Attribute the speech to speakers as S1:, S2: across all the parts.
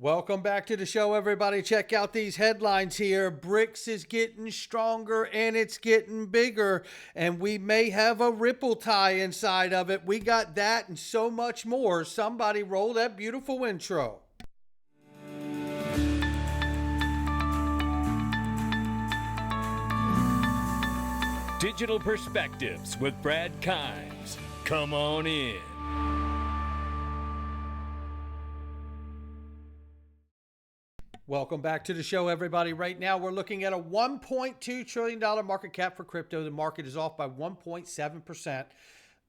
S1: Welcome back to the show, everybody. Check out these headlines here. Brics is getting stronger and it's getting bigger, and we may have a ripple tie inside of it. We got that and so much more. Somebody roll that beautiful intro.
S2: Digital Perspectives with Brad Kimes. Come on in.
S1: Welcome back to the show, everybody. Right now, we're looking at a $1.2 trillion market cap for crypto. The market is off by 1.7%.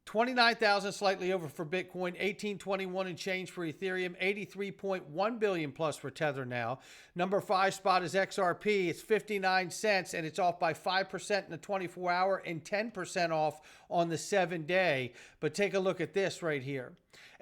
S1: 29,000 slightly over for Bitcoin, 1821 and change for Ethereum, 83.1 billion plus for Tether now. Number 5 spot is XRP. It's 59 cents and it's off by 5% in the 24-hour and 10% off on the 7-day. But take a look at this right here.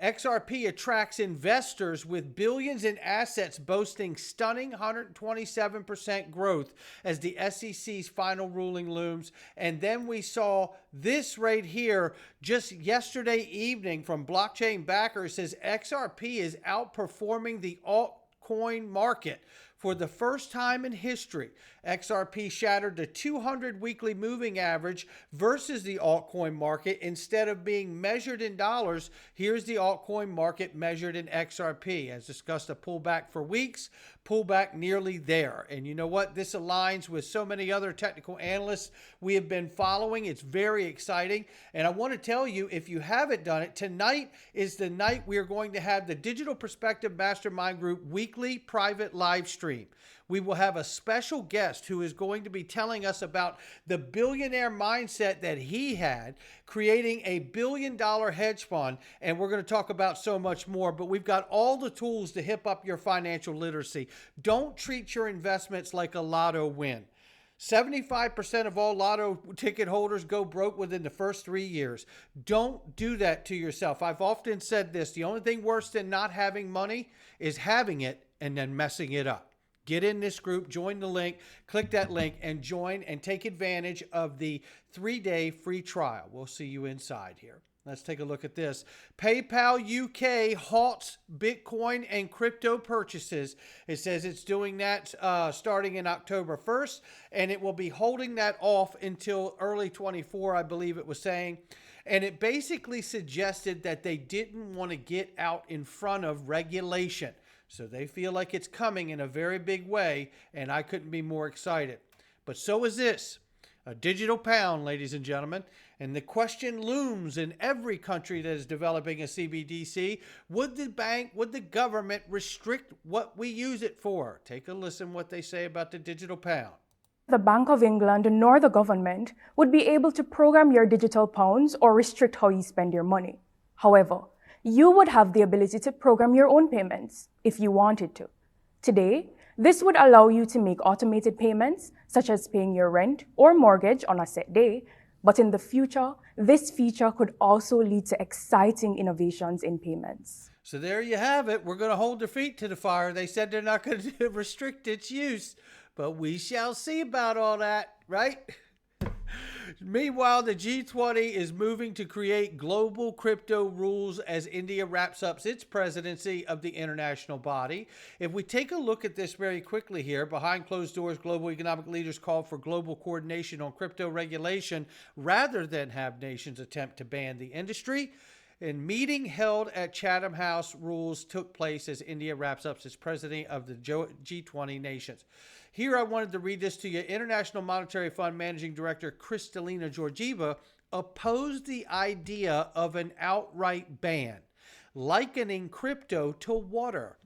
S1: XRP attracts investors with billions in assets, boasting stunning 127% growth as the SEC's final ruling looms. And then we saw this right here just yesterday evening from blockchain backers. Says XRP is outperforming the altcoin market. For the first time in history, XRP shattered the 200 weekly moving average versus the altcoin market. Instead of being measured in dollars, here's the altcoin market measured in XRP. As discussed, a pullback for weeks, pullback nearly there. And you know what? This aligns with so many other technical analysts we have been following. It's very exciting. And I want to tell you, if you haven't done it, tonight is the night we are going to have the Digital Perspective Mastermind Group weekly private live stream. We will have a special guest who is going to be telling us about the billionaire mindset that he had, creating a $1 billion hedge fund. And we're going to talk about so much more, but we've got all the tools to hip up your financial literacy. Don't treat your investments like a lotto win. 75% of all lotto ticket holders go broke within the first 3 years. Don't do that to yourself. I've often said this: the only thing worse than not having money is having it and then messing it up. Get in this group, join the link, click that link and join and take advantage of the 3-day free trial. We'll see you inside here. Let's take a look at this. PayPal UK halts Bitcoin and crypto purchases. It says it's doing that starting in October 1st, and it will be holding that off until early 24, I believe it was saying. And it basically suggested that they didn't want to get out in front of regulation. So they feel like it's coming in a very big way, and I couldn't be more excited. But so is this, a digital pound, ladies and gentlemen. And the question looms in every country that is developing a CBDC. Would the government restrict what we use it for? Take a listen what they say about the digital pound.
S3: The Bank of England nor the government would be able to program your digital pounds or restrict how you spend your money. However, you would have the ability to program your own payments if you wanted to. Today, this would allow you to make automated payments, such as paying your rent or mortgage on a set day. But in the future, this feature could also lead to exciting innovations in payments.
S1: So there you have it. We're going to hold their feet to the fire. They said they're not going to restrict its use, but we shall see about all that, right? Meanwhile, the G20 is moving to create global crypto rules as India wraps up its presidency of the international body. If we take a look at this very quickly here, behind closed doors, global economic leaders call for global coordination on crypto regulation rather than have nations attempt to ban the industry. A meeting held at Chatham House rules took place as India wraps up its presidency of the G20 nations. Here I wanted to read this to you. International Monetary Fund Managing Director Kristalina Georgieva opposed the idea of an outright ban, likening crypto to water.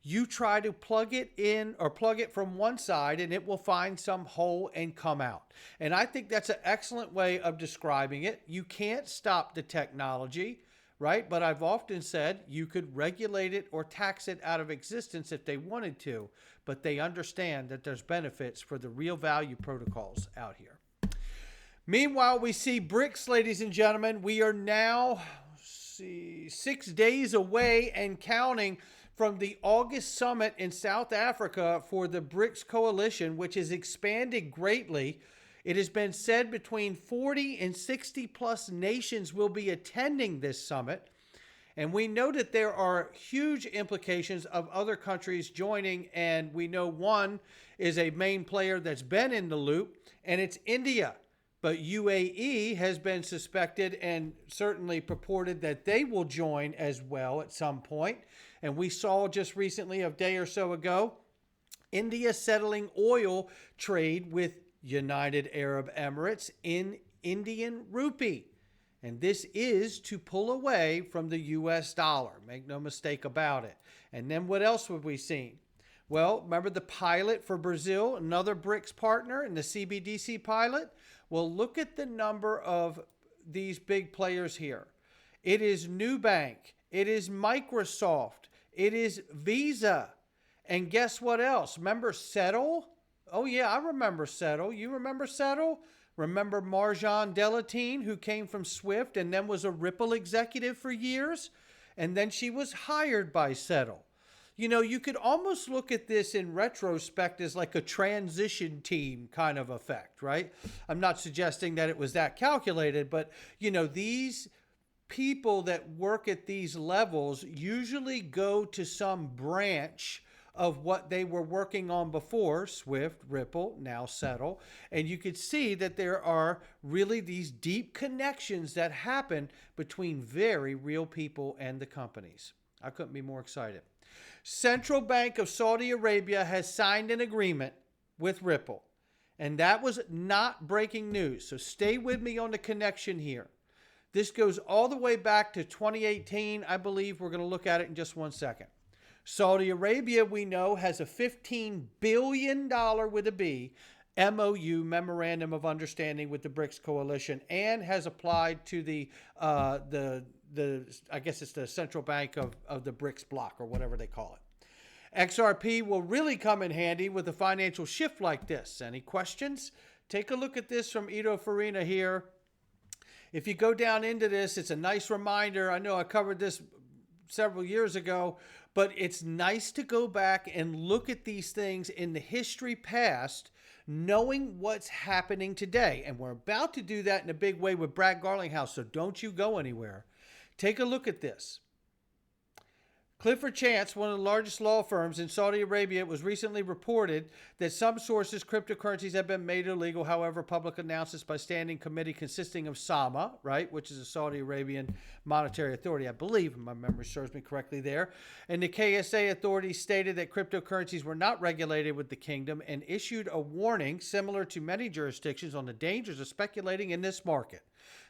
S1: You try to plug it in or plug it from one side and it will find some hole and come out. And I think that's an excellent way of describing it. You can't stop the technology, right? But I've often said you could regulate it or tax it out of existence if they wanted to, but they understand that there's benefits for the real value protocols out here. Meanwhile, we see Brics, ladies and gentlemen. We are now 6 days away and counting from the August summit in South Africa for the Brics coalition, which has expanded greatly. It has been said between 40 and 60 plus nations will be attending this summit. And we know that there are huge implications of other countries joining, and we know one is a main player that's been in the loop, and it's India. But UAE has been suspected and certainly purported that they will join as well at some point. And we saw just recently, a day or so ago, India settling oil trade with United Arab Emirates in Indian rupee. And this is to pull away from the US dollar. Make no mistake about it. And then what else have we seen? Well, remember the pilot for Brazil, another Brics partner, and the CBDC pilot? Well, look at the number of these big players here. It is Nubank. It is Microsoft. It is Visa. And guess what else? Remember Settle? Oh, yeah, I remember Settle. You remember Settle? Remember Marjan Delatine, who came from Swift and then was a Ripple executive for years? And then she was hired by Settle. You know, you could almost look at this in retrospect as like a transition team kind of effect, right? I'm not suggesting that it was that calculated, but, you know, these people that work at these levels usually go to some branch of what they were working on before, Swift, Ripple, now Settle. And you could see that there are really these deep connections that happen between very real people and the companies. I couldn't be more excited. Central Bank of Saudi Arabia has signed an agreement with Ripple. And that was not breaking news. So stay with me on the connection here. This goes all the way back to 2018. I believe we're going to look at it in just one second. Saudi Arabia, we know, has a $15 billion with a B MOU, Memorandum of Understanding, with the Brics Coalition, and has applied to the I guess it's the central bank of the Brics bloc, or whatever they call it. XRP will really come in handy with a financial shift like this. Any questions? Take a look at this from Ido Farina here. If you go down into this, it's a nice reminder. I know I covered this several years ago, but it's nice to go back and look at these things in the history past, knowing what's happening today. And we're about to do that in a big way with Brad Garlinghouse, so don't you go anywhere. Take a look at this. Clifford Chance, one of the largest law firms in Saudi Arabia, it was recently reported that some sources, cryptocurrencies have been made illegal. However, public announcements by standing committee consisting of SAMA, right, which is a Saudi Arabian monetary authority, I believe, if my memory serves me correctly there. And the KSA authorities stated that cryptocurrencies were not regulated with the kingdom and issued a warning similar to many jurisdictions on the dangers of speculating in this market.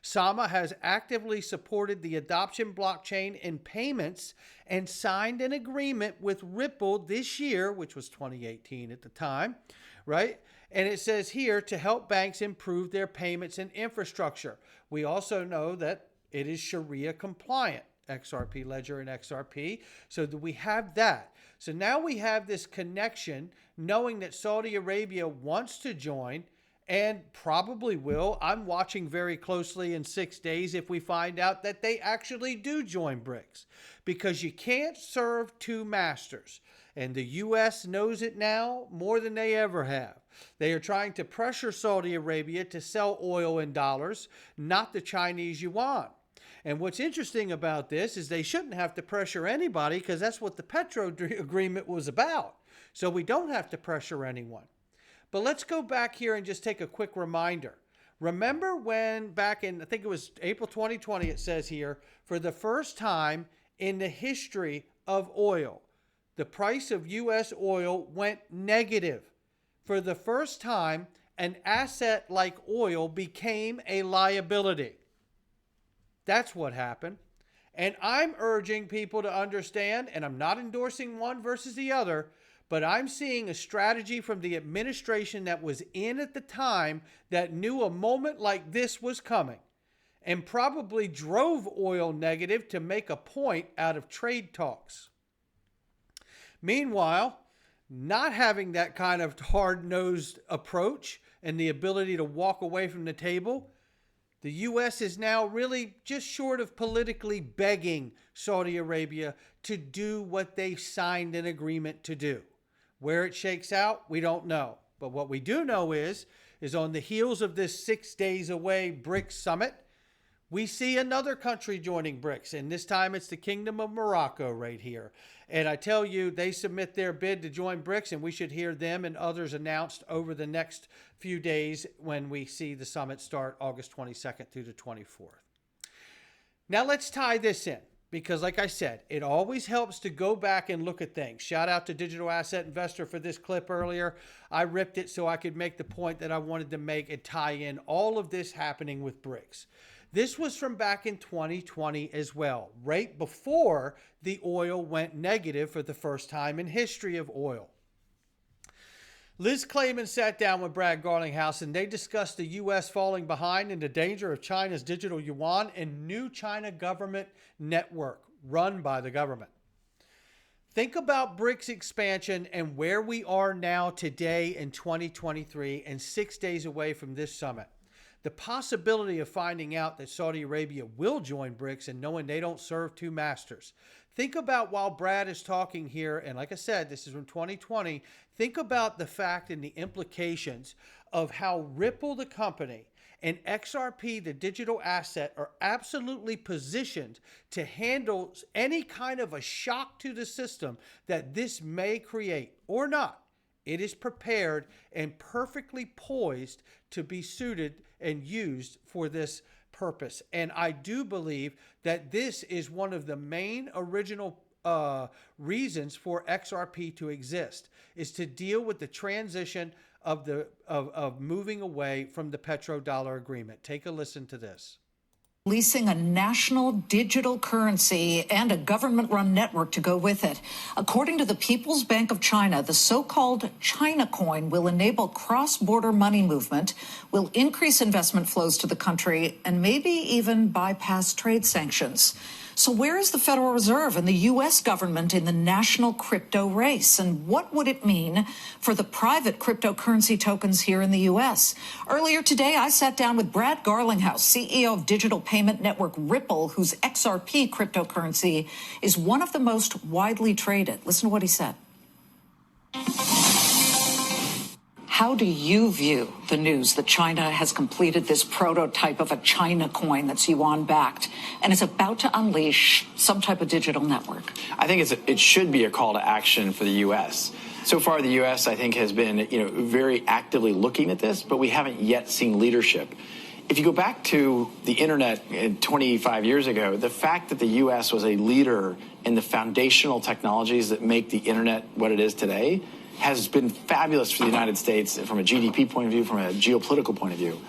S1: SAMA has actively supported the adoption blockchain in payments and signed an agreement with Ripple this year, which was 2018 at the time, right? And it says here to help banks improve their payments and infrastructure. We also know that it is Sharia compliant, XRP Ledger and XRP. So we have that. So now we have this connection, knowing that Saudi Arabia wants to join and probably will. I'm watching very closely in 6 days if we find out that they actually do join Brics, because you can't serve two masters. And the U.S. knows it now more than they ever have. They are trying to pressure Saudi Arabia to sell oil in dollars, not the Chinese yuan. And what's interesting about this is they shouldn't have to pressure anybody, because that's what the Petro agreement was about. So we don't have to pressure anyone. But let's go back here and just take a quick reminder. Remember when back in, I think it was April 2020, it says here, for the first time in the history of oil, the price of U.S. oil went negative. For the first time, an asset like oil became a liability. That's what happened. And I'm urging people to understand, and I'm not endorsing one versus the other, but I'm seeing a strategy from the administration that was in at the time that knew a moment like this was coming and probably drove oil negative to make a point out of trade talks. Meanwhile, not having that kind of hard-nosed approach and the ability to walk away from the table, the U.S. is now really just short of politically begging Saudi Arabia to do what they signed an agreement to do. Where it shakes out, we don't know. But what we do know is on the heels of this 6 days away Brics summit, We see another country joining BRICS, and this time it's the Kingdom of Morocco right here. And I tell you, they submit their bid to join BRICS, and we should hear them and others announced over the next few days when we see the summit start August 22nd through the 24th. Now let's tie this in, because like I said, it always helps to go back and look at things. Shout out to Digital Asset Investor for this clip earlier. I ripped it so I could make the point that I wanted to make and tie in all of this happening with BRICS. This was from back in 2020 as well, right before the oil went negative for the first time in history of oil. Liz Clayman sat down with Brad Garlinghouse and they discussed the U.S. falling behind and the danger of China's digital yuan and new China government network run by the government. Think about BRICS expansion and where we are now today in 2023 and 6 days away from this summit. The possibility of finding out that Saudi Arabia will join BRICS and knowing they don't serve two masters. Think about while Brad is talking here, and like I said, this is from 2020, think about the fact and the implications of how Ripple, the company, and XRP, the digital asset, are absolutely positioned to handle any kind of a shock to the system that this may create or not. It is prepared and perfectly poised to be suited and used for this purpose. And I do believe that this is one of the main original reasons for XRP to exist, is to deal with the transition of moving away from the petrodollar agreement. Take a listen to this.
S4: Releasing a national digital currency and a government-run network to go with it. According to the People's Bank of China, the so-called China coin will enable cross-border money movement, will increase investment flows to the country, and maybe even bypass trade sanctions. So where is the Federal Reserve and the U.S. government in the national crypto race? And what would it mean for the private cryptocurrency tokens here in the U.S.? Earlier today, I sat down with Brad Garlinghouse, CEO of digital payment network Ripple, whose XRP cryptocurrency is one of the most widely traded. Listen to what he said. How do you view the news that China has completed this prototype of a China coin that's yuan-backed and is about to unleash some type of digital network?
S5: I think it should be a call to action for the U.S. So far, the U.S., I think, has been very actively looking at this, but we haven't yet seen leadership. If you go back to the internet 25 years ago, the fact that the U.S. was a leader in the foundational technologies that make the internet what it is today has been fabulous for the United States from a GDP point of view, from a geopolitical point of view.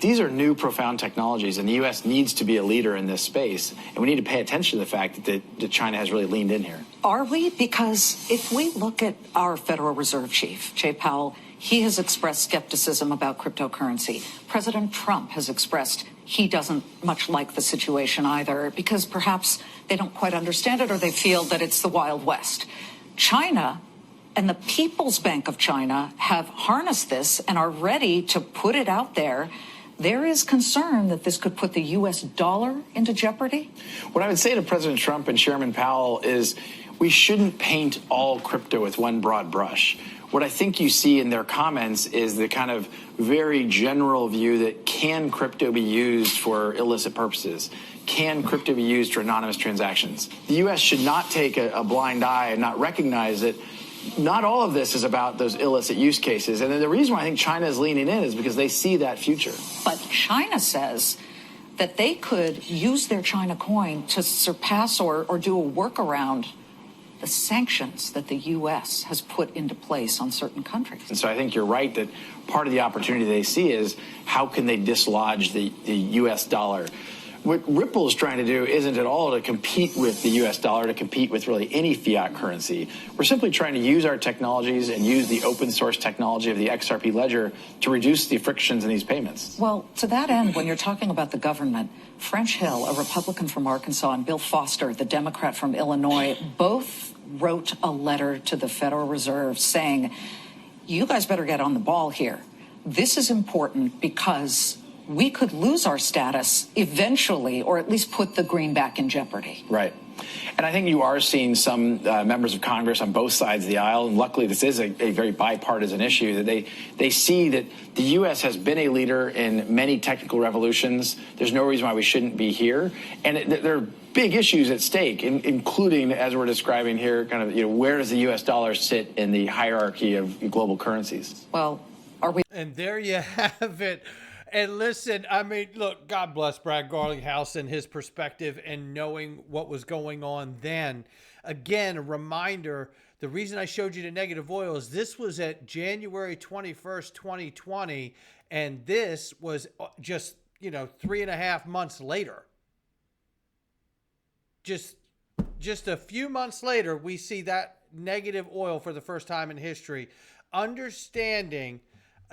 S5: These are new, profound technologies, and the U.S. needs to be a leader in this space, and we need to pay attention to the fact that China has really leaned in here.
S4: Are we? Because if we look at our Federal Reserve Chief, Jay Powell, he has expressed skepticism about cryptocurrency. President Trump has expressed he doesn't much like the situation either, because perhaps they don't quite understand it or they feel that it's the Wild West. China and the People's Bank of China have harnessed this and are ready to put it out there. There is concern that this could put the U.S. dollar into jeopardy.
S5: What I would say to President Trump and Chairman Powell is we shouldn't paint all crypto with one broad brush. What I think you see in their comments is the kind of very general view that can crypto be used for illicit purposes? Can crypto be used for anonymous transactions? The U.S. should not take a blind eye and not recognize that not all of this is about those illicit use cases. And then the reason why I think China is leaning in is because they see that future.
S4: But China says that they could use their China coin to surpass or do a workaround the sanctions that the U.S. has put into place on certain countries.
S5: And so I think you're right that part of the opportunity they see is how can they dislodge the U.S. dollar. What Ripple is trying to do isn't at all to compete with the U.S. dollar, to compete with really any fiat currency. We're simply trying to use our technologies and use the open source technology of the XRP ledger to reduce the frictions in these payments.
S4: Well, to that end, when you're talking about the government, French Hill, a Republican from Arkansas, and Bill Foster, the Democrat from Illinois, both wrote a letter to the Federal Reserve saying, you guys better get on the ball here. This is important because we could lose our status eventually, or at least put the green back in jeopardy.
S5: Right. And I think you are seeing some members of Congress on both sides of the aisle, and luckily this is a very bipartisan issue, that they see that the U.S. has been a leader in many technical revolutions. There's no reason why we shouldn't be here. And there are big issues at stake, including, as we're describing here, kind of, where does the U.S. dollar sit in the hierarchy of global currencies?
S4: Well, are we?
S1: And there you have it. And listen, I mean, look, God bless Brad Garlinghouse and his perspective and knowing what was going on then. Again, a reminder, the reason I showed you the negative oil is this was at January 21st, 2020, and this was just, 3.5 months later. Just a few months later, we see that negative oil for the first time in history. Understanding,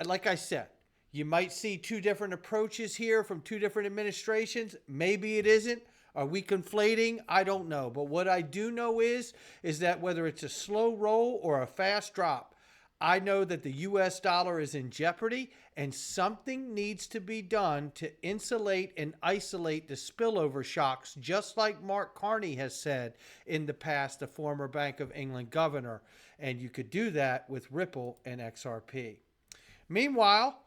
S1: like I said, you might see two different approaches here from two different administrations. Maybe it isn't. Are we conflating? I don't know. But what I do know is that whether it's a slow roll or a fast drop, I know that the US dollar is in jeopardy and something needs to be done to insulate and isolate the spillover shocks, just like Mark Carney has said in the past, the former Bank of England governor. And you could do that with Ripple and XRP. Meanwhile,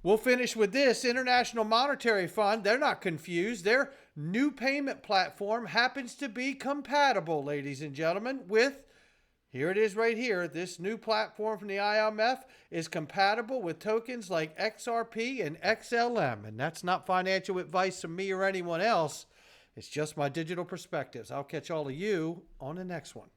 S1: we'll finish with this. International Monetary Fund, they're not confused. Their new payment platform happens to be compatible, ladies and gentlemen, with, here it is right here, this new platform from the IMF is compatible with tokens like XRP and XLM. And that's not financial advice from me or anyone else. It's just my digital perspectives. I'll catch all of you on the next one.